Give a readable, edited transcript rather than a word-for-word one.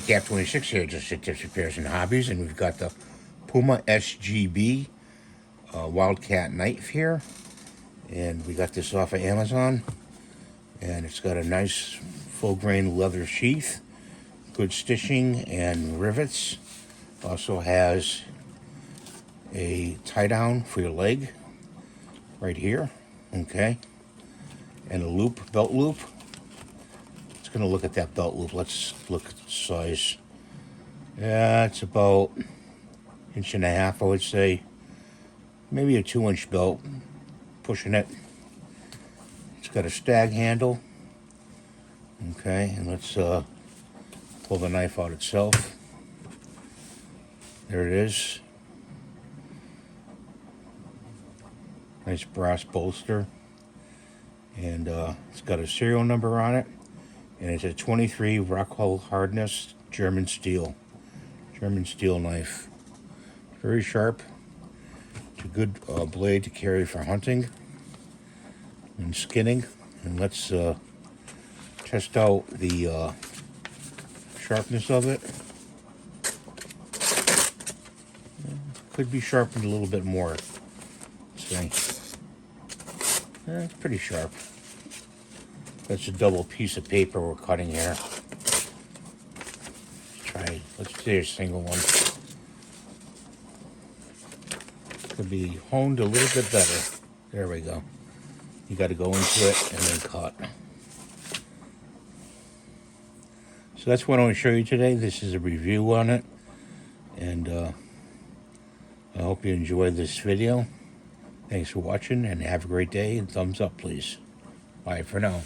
Cap 26 here, just at Tips, Repairs, and Hobbies, and we've got the Puma SGB Wildcat knife here, and we got this off of Amazon, and it's got a nice full grain leather sheath, good stitching and rivets. Also has a tie down for your leg right here, okay, and a loop, belt loop. Gonna look at that belt loop. Let's look at the size. Yeah, it's about 1.5 inches, I would say. Maybe a 2-inch belt, pushing it. It's got a stag handle. Okay, and let's pull the knife out itself. There it is. Nice brass bolster. And it's got a serial number on it. And it's a 23 Rockwell Hardness German steel knife. Very sharp. It's a good blade to carry for hunting and skinning. And let's test out the sharpness of it. Could be sharpened a little bit more. Let's see. It's pretty sharp. That's a double piece of paper we're cutting here. Let's do a single one. Could be honed a little bit better. There we go. You got to go into it and then cut. So that's what I want to show you today. This is a review on it. And I hope you enjoyed this video. Thanks for watching and have a great day, and thumbs up please. Bye for now.